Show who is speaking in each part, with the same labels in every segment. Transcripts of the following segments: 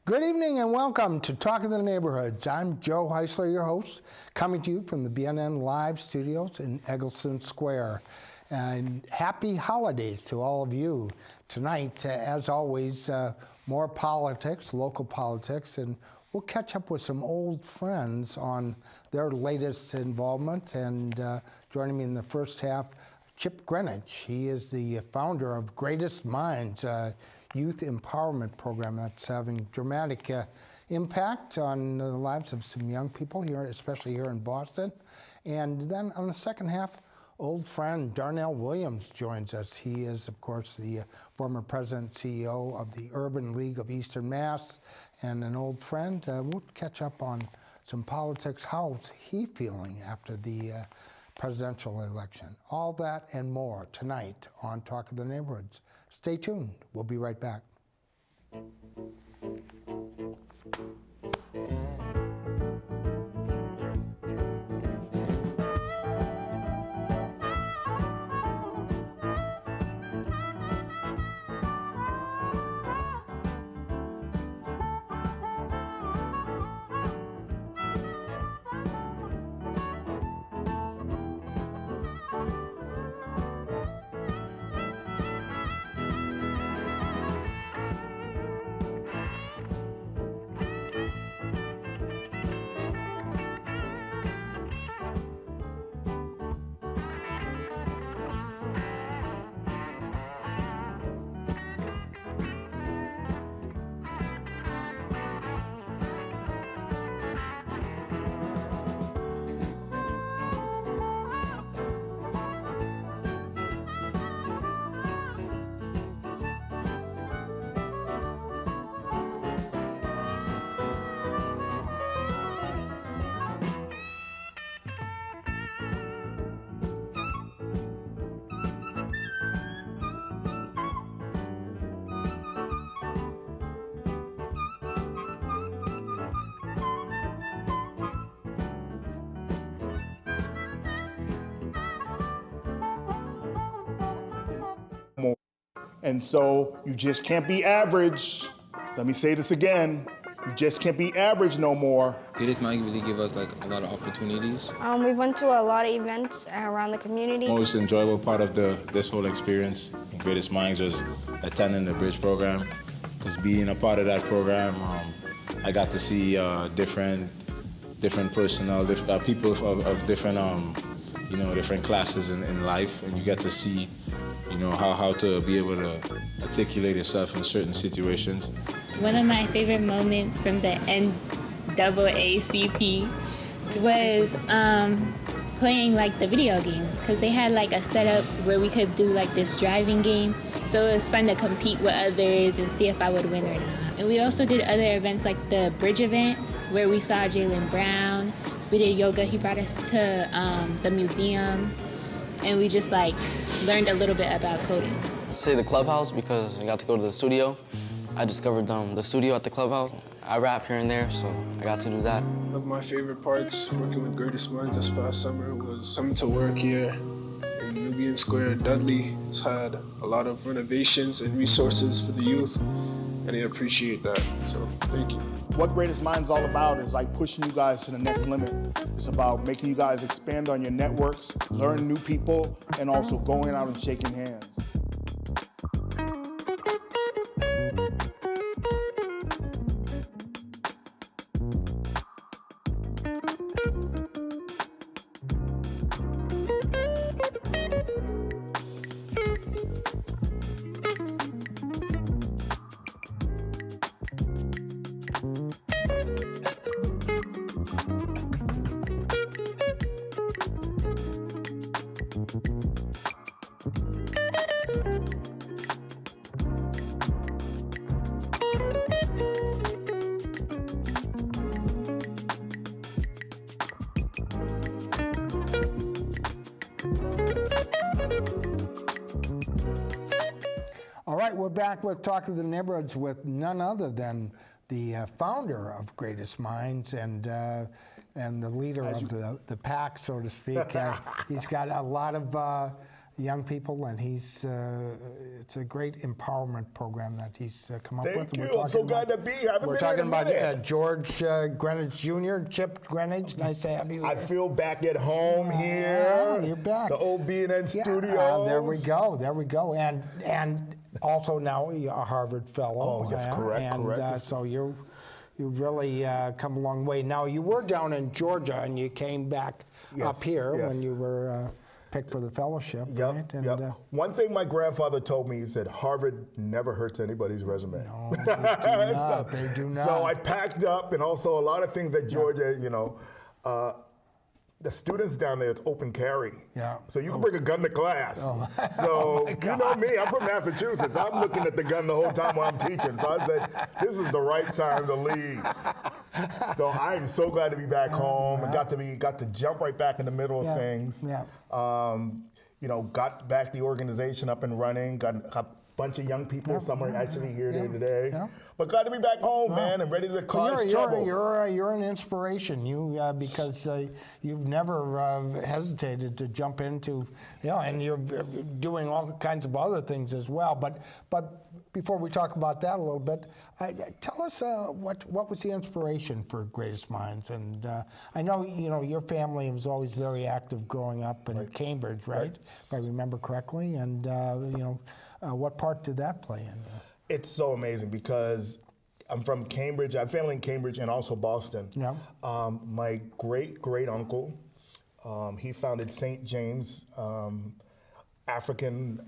Speaker 1: Good evening and welcome to Talk of the Neighborhoods. I'm Joe Heisler, your host, coming to you from the BNN Live studios in Eggleston Square. And happy holidays to all of you. Tonight, as always, more politics, local politics, and we'll catch up with some old friends on their latest involvement. And joining me in the first half, Chip Greenidge. He is the founder of Greatest Minds, youth empowerment program that's having dramatic impact on the lives of some young people here, especially here in Boston. And then on the second half, old friend Darnell Williams joins us. He is, of course, the former president and CEO of the Urban League of Eastern Mass and an old friend. We'll catch up on some politics. How's he feeling after the presidential election? All that and more tonight on Talk of the Neighborhoods. Stay tuned. We'll be right back.
Speaker 2: And so you just can't be average. Let me say this again. You just can't be average no more.
Speaker 3: Greatest Minds really give us like a lot of opportunities.
Speaker 4: We went to a lot of events around the community.
Speaker 5: Most enjoyable part of this whole experience in Greatest Minds was attending the Bridge program. Because being a part of that program, I got to see different personnel, people of different, different classes in life, and you get to see, how to be able to articulate yourself in certain situations.
Speaker 6: One of my favorite moments from the NAACP was playing like the video games, because they had like a setup where we could do like this driving game. So it was fun to compete with others and see if I would win or not. And we also did other events like the Bridge event, where we saw Jaylen Brown. We did yoga. He brought us to the museum, and we just like learned a little bit about coding.
Speaker 7: I'd say the clubhouse, because I got to go to the studio. I discovered the studio at the clubhouse. I rap here and there, so I got to do that.
Speaker 8: One of my favorite parts working with Greatest Minds this past summer was coming to work here in Nubian Square. Dudley has had a lot of renovations and resources for the youth, and I appreciate that, so thank you.
Speaker 2: What Greatest Minds is all about is like pushing you guys to the next limit. It's about making you guys expand on your networks, learn new people, and also going out and shaking hands.
Speaker 1: All right, we're back with Talk of the Neighborhoods with none other than the founder of Greatest Minds and the leader of the pack, so to speak. He's got a lot of young people, and it's a great empowerment program that he's come up with.
Speaker 2: Thank
Speaker 1: We're
Speaker 2: you. I'm so
Speaker 1: talking
Speaker 2: glad
Speaker 1: about-
Speaker 2: to be here. I haven't
Speaker 1: We're
Speaker 2: been here in
Speaker 1: talking
Speaker 2: a
Speaker 1: about
Speaker 2: minute.
Speaker 1: George Greenidge Jr., Chip Greenidge. Nice to have you
Speaker 2: I
Speaker 1: here.
Speaker 2: feel back at home here.
Speaker 1: You're back.
Speaker 2: The old B&N studios.
Speaker 1: There we go. And also now a Harvard fellow.
Speaker 2: Oh, yes, correct.
Speaker 1: So you've really come a long way. Now, you were down in Georgia, and you came back up here when you were picked for the fellowship, right? And,
Speaker 2: One thing my grandfather told me, he said, Harvard never hurts anybody's resume.
Speaker 1: No, they do not. They do not.
Speaker 2: So I packed up, and also a lot of things at Georgia, the students down there, it's open carry.
Speaker 1: Yeah.
Speaker 2: So you can bring a gun to class. So you know me, I'm from Massachusetts. I'm looking at the gun the whole time while I'm teaching. So I said, this is the right time to leave. So I am so glad to be back home and got to jump right back in the middle of things.
Speaker 1: Yeah.
Speaker 2: Got back the organization up and running, got a bunch of young people, some are actually here today.
Speaker 1: Yeah.
Speaker 2: But glad to be back home, man, and ready to cause trouble.
Speaker 1: You're an inspiration, because you've never hesitated to jump into, and you're doing all kinds of other things as well. But before we talk about that a little bit, tell us what was the inspiration for Greatest Minds? And I know your family was always very active growing up in Cambridge, right? If I remember correctly. And what part did that play in?
Speaker 2: It's so amazing because I'm from Cambridge. I have family in Cambridge and also Boston.
Speaker 1: Yeah.
Speaker 2: My great uncle, he founded St. James African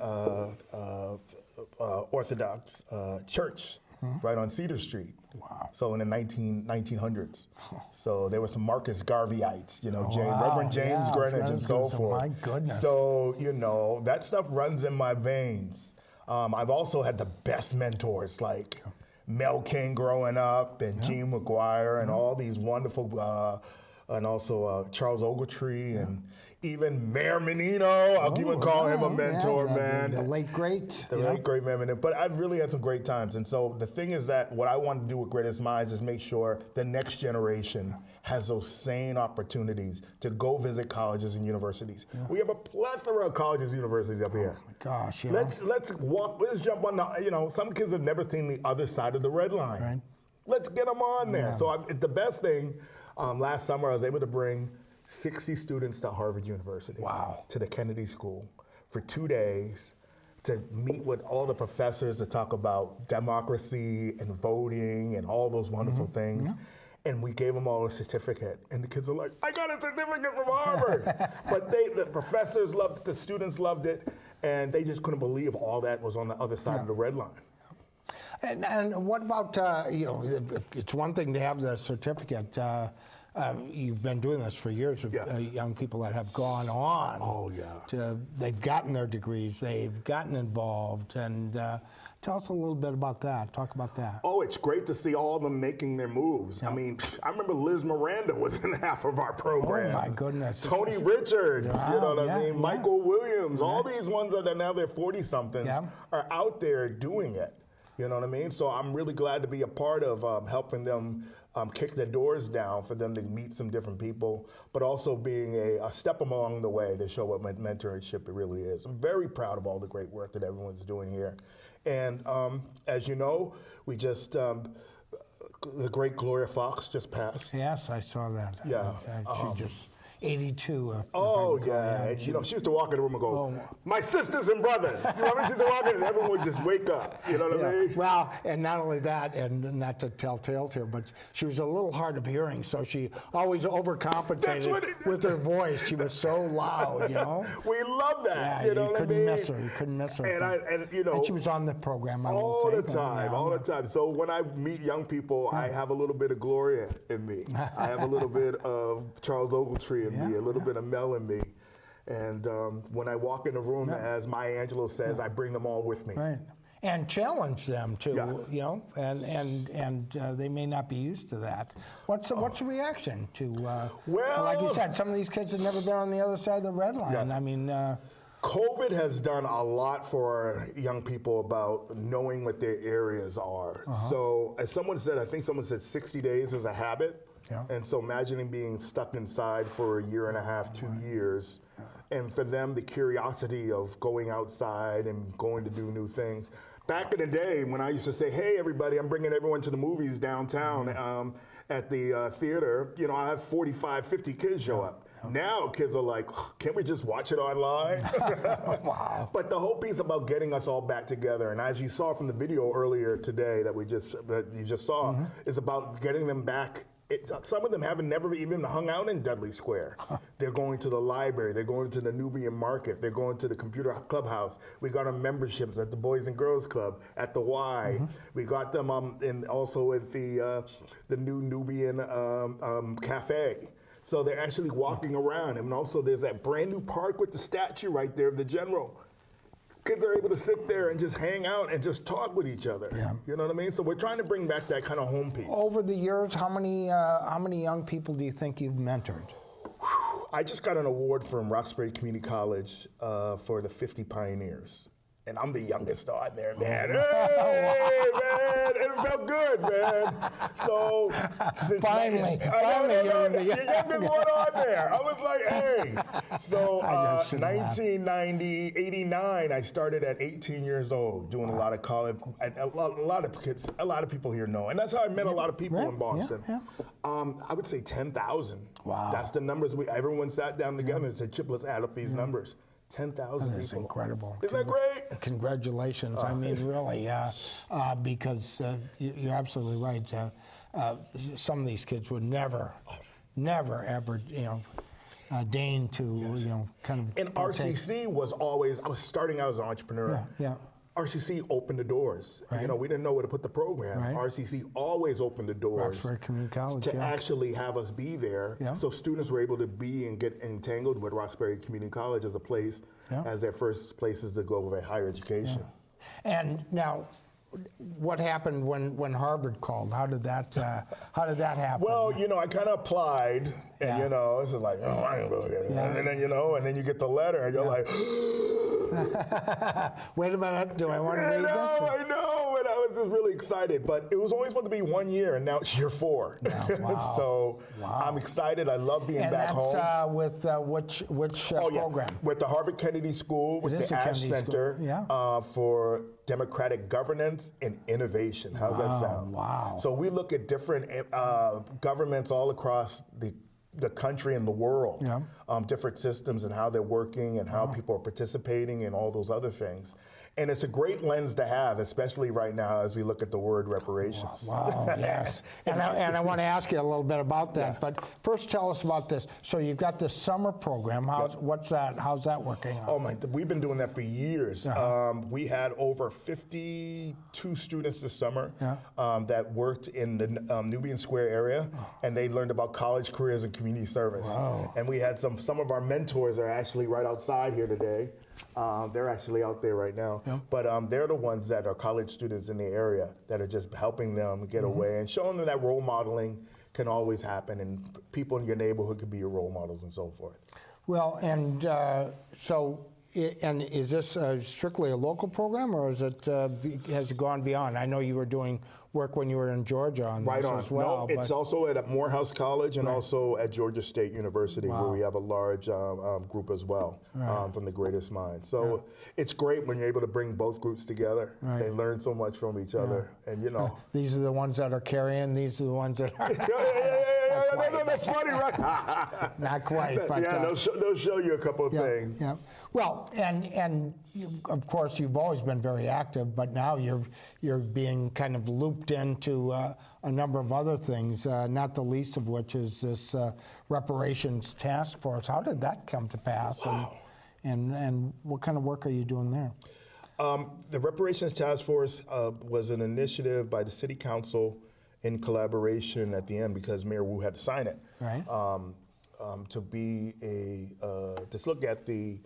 Speaker 2: Orthodox Church right on Cedar Street.
Speaker 1: Wow.
Speaker 2: So in the 1900s. So there were some Marcus Garveyites, Reverend James Greenidge and so forth.
Speaker 1: My goodness.
Speaker 2: So, that stuff runs in my veins. I've also had the best mentors like Mel King growing up and Gene McGuire and all these wonderful, and also Charles Ogletree and even Mayor Menino. I'll even call him a mentor, man.
Speaker 1: The late great.
Speaker 2: The late great Mayor Menino. But I've really had some great times. And so the thing is that what I want to do with Greatest Minds is make sure the next generation has those same opportunities to go visit colleges and universities. Yeah. We have a plethora of colleges and universities up here.
Speaker 1: Oh my gosh,
Speaker 2: Let's jump on the, some kids have never seen the other side of the red line. Right. Let's get them on there. So the best thing, last summer I was able to bring 60 students to Harvard University.
Speaker 1: Wow.
Speaker 2: To the Kennedy School for 2 days to meet with all the professors to talk about democracy and voting and all those wonderful things. Yeah. And we gave them all a certificate. And the kids are like, I got a certificate from Harvard. But the professors loved it, the students loved it, and they just couldn't believe all that was on the other side of the red line.
Speaker 1: And what about, it's one thing to have the certificate. You've been doing this for years with young people that have gone on.
Speaker 2: Oh, yeah.
Speaker 1: They've gotten their degrees, they've gotten involved, and tell us a little bit about that. Talk about that.
Speaker 2: Oh, it's great to see all of them making their moves. Yeah. I mean, I remember Liz Miranda was in half of our program.
Speaker 1: Oh, my goodness.
Speaker 2: Tony Richards, you know what I mean? Michael Williams, all these ones that are now they're 40-somethings are out there doing it. You know what I mean? So I'm really glad to be a part of helping them kick their doors down for them to meet some different people, but also being a step along the way to show what mentorship really is. I'm very proud of all the great work that everyone's doing here. And as you know, we just, the great Gloria Fox just passed.
Speaker 1: Yes, I saw that.
Speaker 2: Yeah.
Speaker 1: She just 82.
Speaker 2: Oh, yeah. And, she used to walk in the room and go, my sisters and brothers. You know what I mean? She used to walk in and everyone would just wake up. You know what I mean?
Speaker 1: Well, and not only that, and not to tell tales here, but she was a little hard of hearing, so she always overcompensated with her voice. She was so loud,
Speaker 2: We love that.
Speaker 1: Yeah,
Speaker 2: you know what I mean?
Speaker 1: You couldn't miss her.
Speaker 2: And
Speaker 1: she was on the program.
Speaker 2: All the time. So when I meet young people, I have a little bit of Gloria in me. I have a little bit of Charles Ogletree in me, a little bit of Mel in me. And when I walk in the room, as Maya Angelou says, I bring them all with me.
Speaker 1: Right. And challenge them too, and they may not be used to that. What's the reaction to, like you said, some of these kids have never been on the other side of the red line. Yeah. I mean,
Speaker 2: COVID has done a lot for young people about knowing what their areas are. So as someone said, I think someone said 60 days is a habit. Yeah. And so imagining being stuck inside for a year and a half, 2 years, and for them, the curiosity of going outside and going to do new things. Back in the day, when I used to say, hey, everybody, I'm bringing everyone to the movies downtown at the theater, you know, I have 45, 50 kids show up. Now kids are like, can't we just watch it online?
Speaker 1: Wow.
Speaker 2: But the whole piece about getting us all back together, and as you saw from the video earlier today that you just saw, is about getting them back. Some of them haven't never even hung out in Dudley Square. They're going to the library. They're going to the Nubian Market. They're going to the computer clubhouse. We got them memberships at the Boys and Girls Club, at the Y. We got them also at the new Nubian Cafe. So they're actually walking around. And also there's that brand new park with the statue right there of the general. Kids are able to sit there and just hang out and just talk with each other. Yeah. You know what I mean? So we're trying to bring back that kind of home piece.
Speaker 1: Over the years, how many young people do you think you've mentored?
Speaker 2: I just got an award from Roxbury Community College for the 50 Pioneers. And I'm the youngest on there, man. Hey, man, it felt good, man. So, since
Speaker 1: finally,
Speaker 2: you're the youngest one on there. I was like, hey. So, 1990, 89, I started at 18 years old, doing a lot of college. A lot of kids, a lot of people here know, and that's how I met a lot of people in Boston. I would say 10,000. Wow. That's the numbers. Everyone sat down together and said, Chip, let's add up these numbers. 10,000 people.
Speaker 1: That's incredible.
Speaker 2: Isn't that great?
Speaker 1: Congratulations. I mean, really, because you're absolutely right. Some of these kids would never, ever, deign to, kind of.
Speaker 2: And RCC was always, I was starting out as an entrepreneur.
Speaker 1: Yeah.
Speaker 2: RCC opened the doors.
Speaker 1: Right.
Speaker 2: You know, we didn't know where to put the program.
Speaker 1: Right.
Speaker 2: RCC always opened the doors
Speaker 1: Roxbury Community College,
Speaker 2: to actually have us be there.
Speaker 1: Yeah.
Speaker 2: So students were able to be and get entangled with Roxbury Community College as a place, as their first places to go with higher education.
Speaker 1: Yeah. And now, what happened when Harvard called? How did that happen?
Speaker 2: Well, I kind of applied, and it's just like, oh, I ain't gonna get it. And then and then you get the letter, and you're like,
Speaker 1: wait a minute, do I want to read this?
Speaker 2: I know, and I was just really excited. But it was always supposed to be 1 year, and now it's year 4.
Speaker 1: Yeah, wow.
Speaker 2: So I'm excited. I love being back home.
Speaker 1: And that's which program?
Speaker 2: With the Harvard Kennedy School, with the Ash Center for Democratic Governance and Innovation. How's that sound?
Speaker 1: Wow.
Speaker 2: So we look at different governments all across the country and the world, different systems and how they're working and how people are participating and all those other things. And it's a great lens to have, especially right now as we look at the word reparations.
Speaker 1: Wow, yes. And I want to ask you a little bit about that, but first tell us about this. So you've got this summer program. How's that working out?
Speaker 2: Oh my, we've been doing that for years. We had over 52 students this summer that worked in the Nubian Square area, and they learned about college careers and community service.
Speaker 1: Wow.
Speaker 2: And we had some of our mentors are actually right outside here today. They're actually out there right now. But they're the ones that are college students in the area that are just helping them get away and showing them that role modeling can always happen, and people in your neighborhood could be your role models and so forth.
Speaker 1: Well, and and is this strictly a local program, or has it gone beyond? I know you were doing work when you were in Georgia on this as well.
Speaker 2: No, it's also at Morehouse College and also at Georgia State University, where we have a large group as well from the greatest minds. So it's great when you're able to bring both groups together. They learn so much from each other, and
Speaker 1: these are the ones that are carrying. These are the ones that are.
Speaker 2: That's funny, right?
Speaker 1: Not quite, but
Speaker 2: they'll show you a couple of things.
Speaker 1: Yeah. Well, and of course you've always been very active, but now you're being kind of looped into a number of other things. Not the least of which is this reparations task force. How did that come to pass?
Speaker 2: Wow.
Speaker 1: And what kind of work are you doing there?
Speaker 2: The reparations task force was an initiative by the city council in collaboration at the end, because Mayor Wu had to sign it.
Speaker 1: Right.
Speaker 2: To be to look at the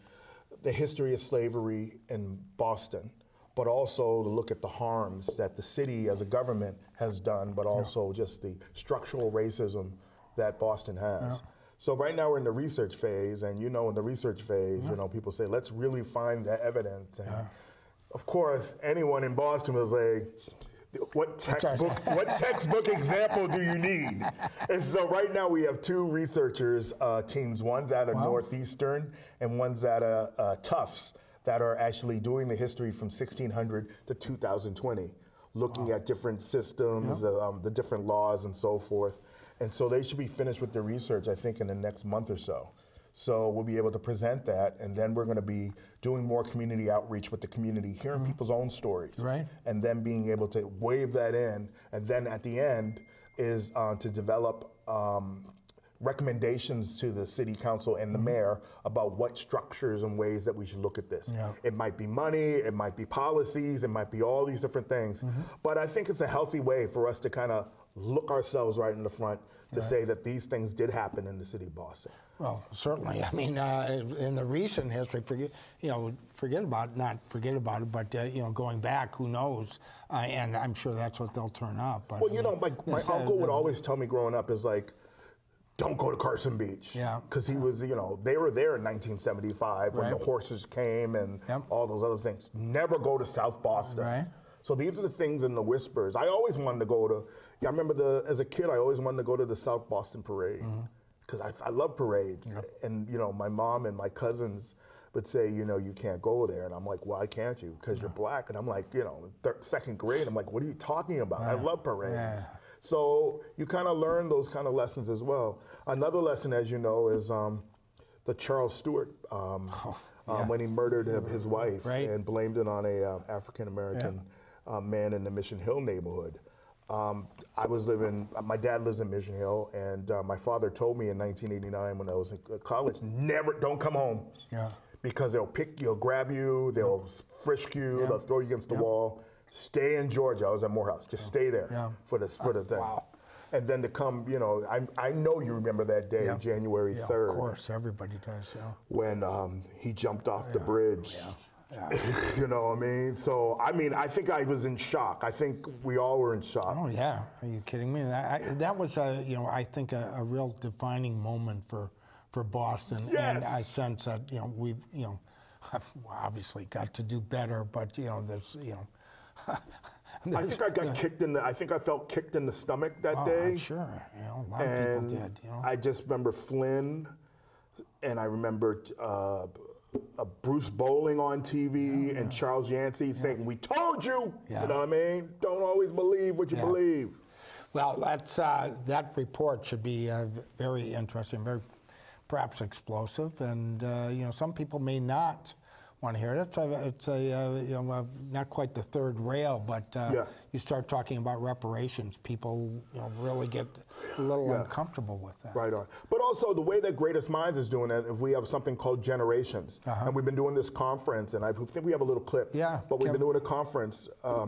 Speaker 2: history of slavery in Boston, but also to look at the harms that the city as a government has done, but also just the structural racism that Boston has. So right now we're in the research phase, and in the research phase, people say, let's really find the evidence. And of course, anyone in Boston will say, What textbook example do you need? And so right now we have two researchers teams. One's out of Northeastern and one's out of Tufts that are actually doing the history from 1600 to 2020, looking at different systems, the different laws and so forth. And so they should be finished with their research, I think, in the next month or so. So we'll be able to present that, and then we're going to be doing more community outreach with the community, hearing people's own stories,
Speaker 1: right?
Speaker 2: And then being able to wave that in, and then at the end is to develop recommendations to the city council and the mayor about what structures and ways that we should look at this. It might be money, it might be policies, it might be all these different things, but I think it's a healthy way for us to kind of look ourselves right in the front to say that these things did happen in the city of Boston.
Speaker 1: Well, certainly. I mean, in the recent history, not forget about it, but going back, who knows? And I'm sure that's what they'll turn up. But,
Speaker 2: well, my uncle would always tell me growing up is like, don't go to Carson Beach. Because he was, they were there in 1975 when the horses came and all those other things. Never go to South Boston.
Speaker 1: Right.
Speaker 2: So these are the things in the whispers. I always wanted to go to, I remember as a kid, I always wanted to go to the South Boston Parade. Because I love parades. And, my mom and my cousins would say, you can't go there. And I'm like, why can't you? Because you're black. And I'm like, second grade, I'm like, what are you talking about? I love parades. So you kind of learn those kind of lessons as well. Another lesson, as you know, is the Charles Stewart, when he murdered his wife and blamed it on a African-American man in the Mission Hill neighborhood. My dad lives in Mission Hill, and my father told me in 1989 when I was in college, don't come home. Because they'll grab you, they'll frisk you, they'll throw you against the wall. Stay in Georgia. I was at Morehouse. Just stay there for the thing. Wow. And then to come, I know you remember that day, January 3rd.
Speaker 1: Of course, everybody does,
Speaker 2: when he jumped off the bridge. You know what I mean? So, I think I was in shock. I think we all were in shock.
Speaker 1: Oh, yeah. Are you kidding me? That was, I think a real defining moment for Boston.
Speaker 2: Yes.
Speaker 1: And I sense that, we've, obviously got to do better, but, there's,
Speaker 2: I think I got kicked in the. I think I felt kicked in the stomach that day.
Speaker 1: I'm sure. A lot of people did.
Speaker 2: I just remember Flynn, and I remember Bruce Bowling on TV and Charles Yancey saying, "We told you." You know what I mean? Don't always believe what you believe.
Speaker 1: Well, that report should be very interesting, very perhaps explosive, and some people may not want to hear it. It's not quite the third rail, but you start talking about reparations, people really get a little uncomfortable with that.
Speaker 2: Right on. But also the way that Greatest Minds is doing it, if we have something called Generations, and we've been doing this conference, and I think we have a little clip. But we've been doing a conferce.
Speaker 1: I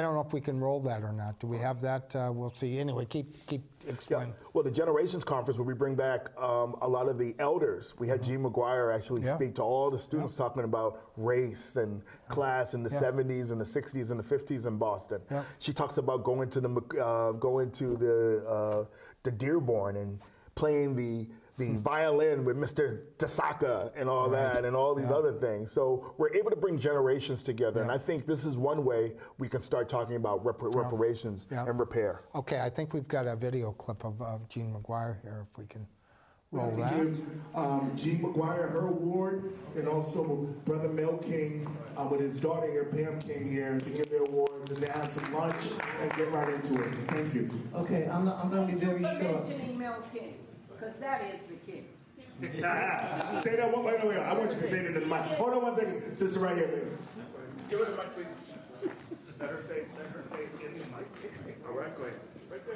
Speaker 1: don't know if we can roll that or not. Do we have that? We'll see. Anyway, keep explaining.
Speaker 2: Well, the Generations Conference, where we bring back a lot of the elders. We had Jean McGuire actually speak to all the students talking about race and class in the 70s and the 60s and the 50s in Boston. She talks about going to the Dearborn and playing the violin with Mr. Tasaka and all that and all these other things. So we're able to bring generations together, and I think this is one way we can start talking about reparations and repair.
Speaker 1: Okay, I think we've got a video clip of Jean McGuire here, if we can roll that.
Speaker 9: Give Jean McGuire her award, and also Brother Mel King with his daughter here, Pam King here, to give their awards and to have some lunch and get right into it. Thank you.
Speaker 10: Okay, I'm going to be very short.
Speaker 11: Mentioning Mel King, because that is the king.
Speaker 9: Say that one. Wait. I want you to say it into the mic. Hold on 1 second, sister, right here, baby.
Speaker 2: Give her the mic, please. Let her say it in the mic. All right, go ahead. Right there.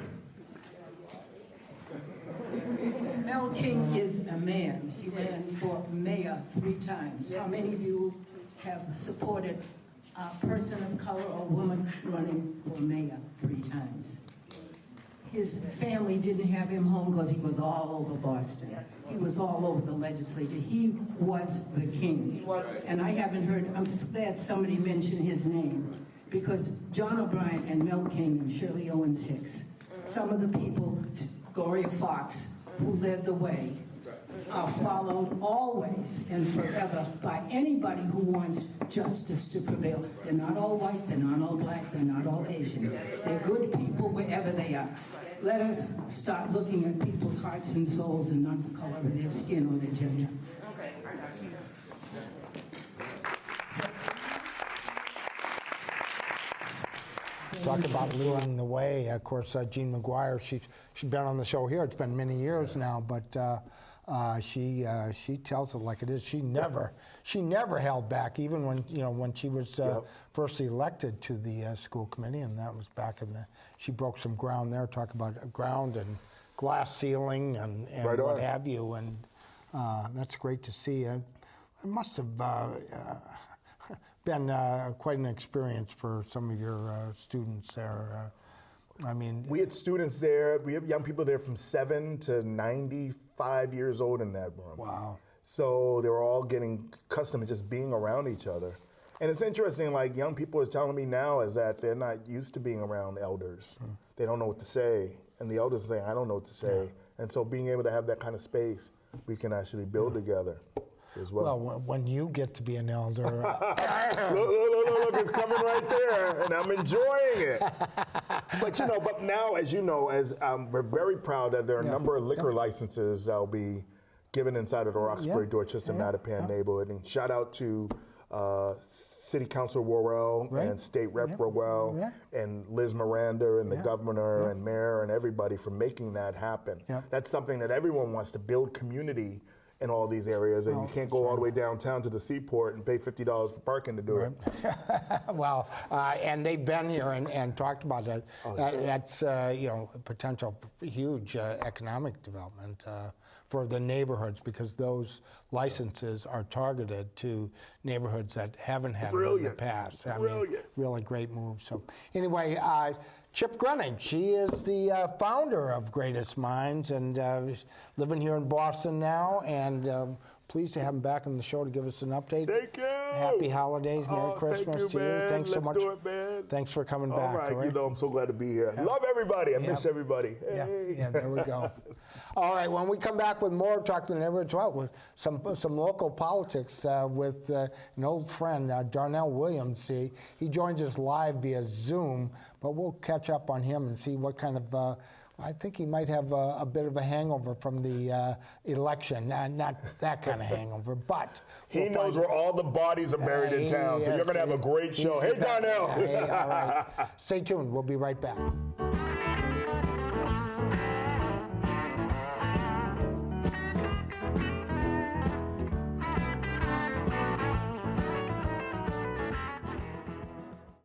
Speaker 11: Mel King is a man. He ran for mayor 3 times. How many of you have supported a person of color or woman running for mayor 3 times? His family didn't have him home because he was all over Boston. He was all over the legislature. He was the king. And I haven't heard, I'm glad somebody mentioned his name, because John O'Brien and Mel King and Shirley Owens Hicks, some of the people, Gloria Fox, who led the way, are followed always and forever by anybody who wants justice to prevail. They're not all white, they're not all black, they're not all Asian. They're good people wherever they are. Let us start looking at people's hearts and souls and not the color of their skin or their gender.
Speaker 1: Talk about leading the way. Of course, Jean McGuire, she's been on the show here. It's been many years now, but she tells it like it is. She never held back, even when she was first elected to the school committee, and that was back in the. She broke some ground there. Talk about ground and glass ceiling and right what have you, and that's great to see. It must have been quite an experience for some of your students there. I mean,
Speaker 2: we had students there. We have young people there from 7 to 95 years old in that room.
Speaker 1: Wow.
Speaker 2: So they were all getting accustomed to just being around each other. And it's interesting, like young people are telling me now is that they're not used to being around elders. They don't know what to say. And the elders say, I don't know what to say. Yeah. And so being able to have that kind of space, we can actually build together as well.
Speaker 1: Well, when you get to be an elder.
Speaker 2: look, it's coming right there, and I'm enjoying it. But but now, as you know, we're very proud that there are a number of liquor licenses that will be given inside of the Roxbury, Dorchester, Mattapan neighborhood. And shout out to City Council Worrell and State Rep Worrell and Liz Miranda and the governor and mayor and everybody for making that happen. That's something that everyone wants to build community in all these areas, and you can't go all the way downtown to the seaport and pay $50 for parking to do it.
Speaker 1: Well, and they've been here and talked about that. That's potential huge economic development for the neighborhoods, because those licenses are targeted to neighborhoods that haven't had it in the past. I mean, really great move. So anyway, Chip Greenidge, she is the founder of Greatest Minds, and living here in Boston now, and pleased to have him back on the show to give us an update.
Speaker 2: Thank you.
Speaker 1: Happy holidays, Merry Christmas
Speaker 2: to you.
Speaker 1: Man. Thanks
Speaker 2: Let's
Speaker 1: so much.
Speaker 2: Do it, man.
Speaker 1: Thanks for coming back.
Speaker 2: All right, I'm so glad to be here. Love everybody. I miss everybody. Hey.
Speaker 1: Yeah, there we go. All right, when we come back with more Talk to the Neighborhood 12, with some local politics with an old friend, Darnell Williams. He joins us live via Zoom, but we'll catch up on him and see what kind of. I think he might have a bit of a hangover from the election. Not that kind of hangover, but
Speaker 2: he knows where all the bodies are buried in town. So you're going to have a great show. Hey, Darnell.
Speaker 1: Hey, all right. Stay tuned. We'll be right back.